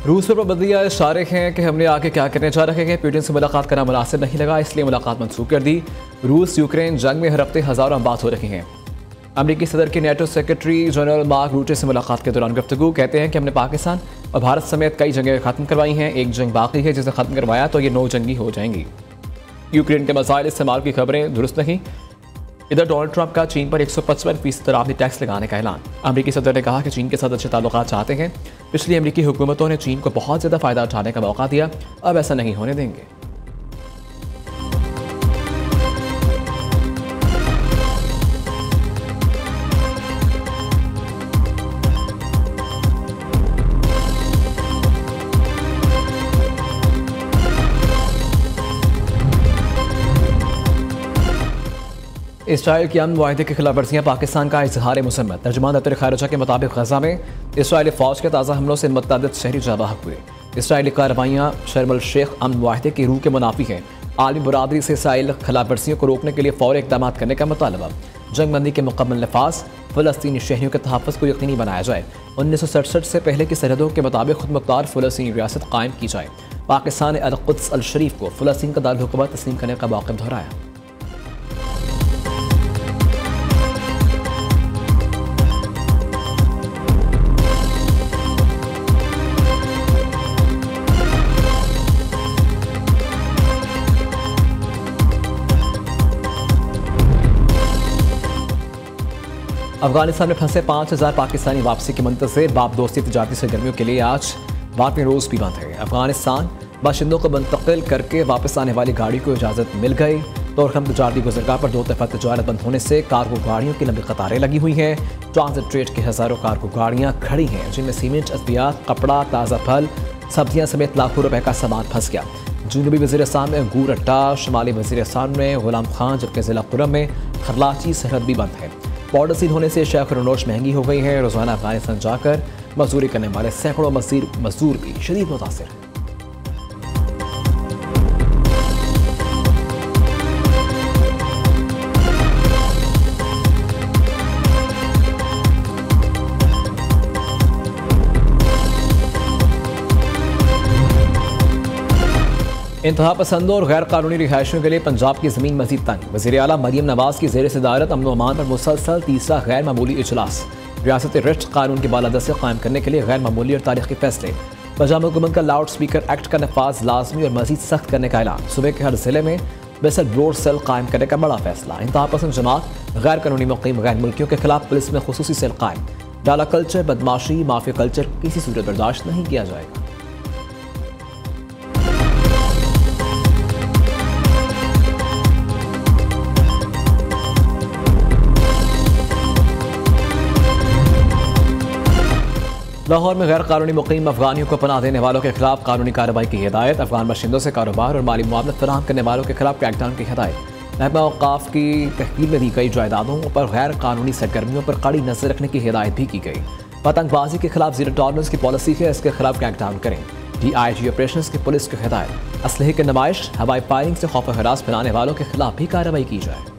रूस पर पाबंदियां इशारे हैं कि हमने आगे क्या करने जा रहे हैं। पुतिन से मुलाकात करना मुनासिब नहीं लगा, इसलिए मुलाकात मंसूख कर दी। रूस यूक्रेन जंग में हर हफ्ते हज़ारों बात हो रही हैं। अमरीकी सदर की नेटो सेक्रेटरी जनरल मार्क रूटे से मुलाकात के दौरान गुफ्तगू कहते हैं कि हमने पाकिस्तान और भारत समेत कई जंगें खत्म करवाई हैं। एक जंग बाकी है, जिसे खत्म करवाया तो ये 9 जंगी हो जाएंगी। यूक्रेन के मसाइल इस्तेमाल की खबरें दुरुस्त नहीं। इधर डोनाल्ड ट्रंप का चीन पर 155% तराफी टैक्स लगाने का ऐलान। अमरीकी सदर ने कहा कि चीन के साथ अच्छे ताल्लुकात चाहते हैं। पिछली अमरीकी हुकूमतों ने चीन को बहुत ज़्यादा फ़ायदा उठाने का मौका दिया, अब ऐसा नहीं होने देंगे। इसराइल की अमन मुआहदे की खिलाफ वर्जियाँ पाकिस्तान का इजहार मुसम्मत। तर्जुमान दफ्तर खारजा के मुताबिक गजा में इसराइली फ़ौज के ताज़ा हमलों से मुतअद्दिद शहरी जाँ बहक हुए। इसराइली कार्रवाइयाँ शर्म अल शेख अमन मुआहदे की रूह के मुनाफी हैं। आलमी बरादरी से इसराइल खिलाफ वर्जियों को रोकने के लिए फ़ौरी इक़दाम करने का मुतालबा। जंग बंदी के मुकम्मल नफाज, फ़लस्तीनी शहरियों के तहफ़्फ़ुज़ को यकीनी बनाया जाए। 1967 से पहले की सरहदों के मुताबिक खुद मुख्तार फ़लस्तीनी रियासत कायम की जाए। पाकिस्तान ने अल कुद्स अल शरीफ को फ़लस्तीन का दारुल-हुकूमत तस्लीम करने का मौक़िफ़ दोहराया। अफगानिस्तान में फंसे 5000 पाकिस्तानी वापसी के मंतज़र। बाप दोस्ती तजारती सरगर्मियों के लिए आज भारतीय रोज़ भी बंद है। अफगानिस्तान बाशिंदों को मुंतकिल करके वापस आने वाली गाड़ी को इजाज़त मिल गई। तोरखम तजारती गुज़रगाह पर 2 दफ़ा तजारत बंद होने से कार्गो गाड़ियों की लंबी कतारें लगी हुई हैं। ट्रांजिट ट्रेड की हज़ारों कार्गो गाड़ियाँ खड़ी हैं, जिनमें सीमेंट, अद्वियात, कपड़ा, ताज़ा फल, सब्जियाँ समेत लाखों रुपए का सामान फंस गया। जनूबी वज़ीरिस्तान में अंगूर अट्टा, शुमाली वज़ीरिस्तान में गुलाम खान, जबकि ज़िला कुरम में खरलाची सरहद भी बंद है। बॉर्डर सील होने से शेख रनोश महंगी हो गई है। रोज़ाना अफगानिस्तान जाकर मजदूरी करने वाले सैकड़ों मजदूर भी शदीद मुतासिर हैं। इंतहा पसंदों और गैर कानूनी रिहायशियों के लिए पंजाब की ज़मीन मजीद तंग। वज़ीर आला मरियम नवाज़ की ज़ेर सदारत अमन व अमान पर मुसलसल तीसरा गैर मामूली इजलास। रियासत रिश्त कानून की बालादस्ती कायम करने के लिए गैर मामूली और तारीखी फैसले। पंजाब हुकूमत का लाउड स्पीकर एक्ट का नफाज लाजमी और मजीद सख्त करने का ऐलान। सुबह के हर जिले में विसल ब्लोर सेल कायम करने का बड़ा फैसला। इंतहा पसंद जमात, गैर कानूनी मुकीम गैर मुल्कियों के खिलाफ पुलिस में खुसूसी सेल कायम। डाला कल्चर, बदमाशी, माफिया कल्चर किसी सूरत बर्दाश्त नहीं किया जाएगा। लाहौर में गैर कानूनी मुकीम अफगानियों को पनाह देने वालों के खिलाफ कानूनी कार्रवाई की हिदायत। अफगान बाशिंदों से कारोबार और माली मुआवनत फराहम करने वालों के खिलाफ क्रैकडाउन की हिदायत। महकमा औकाफ की तहकील में दी गई जायदादों पर गैर कानूनी सरगर्मियों पर कड़ी नजर रखने की हिदायत भी की गई। पतंगबाजी के खिलाफ जीरो टॉलरेंस की पॉलिसी है, इसके खिलाफ क्रैकडाउन करें। DIG ऑपरेशंस की पुलिस की हिदायत। असलहे की नुमाइश, हवाई फायरिंग से खौफ हरास फैलाने वालों के खिलाफ भी कार्रवाई की जाए।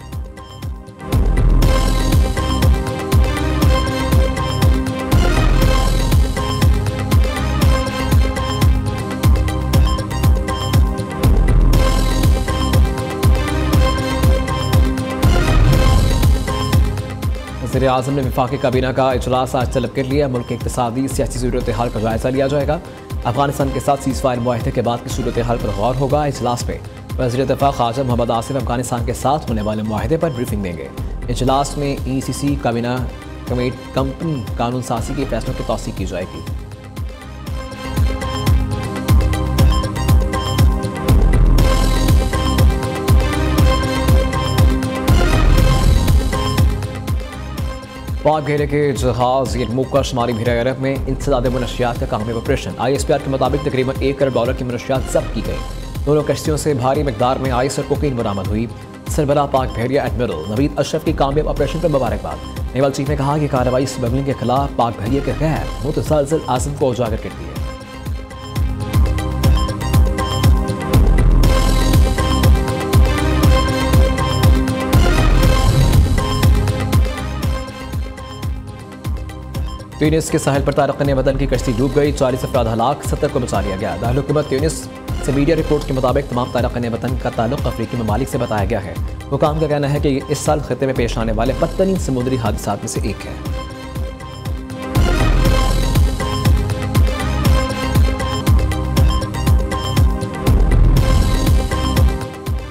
वज़ीर आज़म ने वफाकी काबीना का इजलास आज तलब कर लिया। मुल्क की इक़्तिसादी सियासी सूरत हाल का जायज़ा लिया जाएगा। अफगानिस्तान के साथ सीज़फायर मुआहदे के बाद की सूरत हाल पर गौर होगा। इजलास में वज़ीर दिफ़ा ख़ाजा मोहम्मद आसिफ अफगानिस्तान के साथ होने वाले मुआहदे पर ब्रीफिंग देंगे। इजलास में ECC काबीना कंपनी कानून साज़ी के फैसलों की तौसीक़ की जाएगी। पाक घेरे के जहाज यरमूक का शुमारी बहरा अरब में इंसदाद मनशियात का कामयाब ऑपरेशन। ISPR के मुताबिक तकरीबन $1 करोड़ की मनशियात जब्त की गई। दोनों कश्तियों से भारी मकदार में आइस और कोकीन बरामद हुई। सरबराह पाक बहरिया एडमिरल नवीद अशरफ की कामयाब ऑपरेशन पर मुबारकबाद। नेवल चीफ ने कहा कि कार्रवाई स्मगलिंग के खिलाफ पाक बहरिया के गैर मुतसलसल आज़म को उजागर करती है। ट्यूनिस के साहिल पर तारक़ वतन की कश्ती डूब गई, 40 अफराद हलाक, 70 को बचा लिया गया। दारुल-हुकूमत ट्यूनिस से मीडिया रिपोर्ट के मुताबिक तमाम तारक़ वतन का ताल्लुक अफ्रीकी ममालिक से बताया गया है। हुकाम का कहना है कि इस साल खित्ते में पेश आने वाले बदतरीन समुद्री हादसात में से एक है।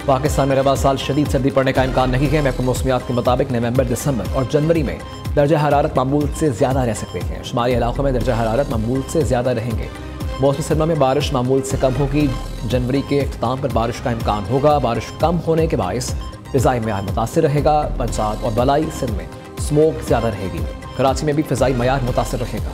पाकिस्तान में रवा साल शदीद सर्दी पड़ने का इम्कान नहीं है। महकमा मौसमियात के मुताबिक नवंबर, दिसंबर और जनवरी में दर्जा हरारत मामूल से ज़्यादा रह सकते हैं। शुमाली इलाकों में दर्जा हरारत मामूल से ज़्यादा रहेंगे। मौसम सरमा में बारिश मामूल से कम होगी। जनवरी के अख्ताम पर बारिश का इम्कान होगा। बारिश कम होने के बायस फ़िज़ाई मयार मुतासर रहेगा। पंजाब और बलाई सिंध में स्मोक ज़्यादा रहेगी। कराची में भी फ़िज़ाई मयार मुतासर रहेगा।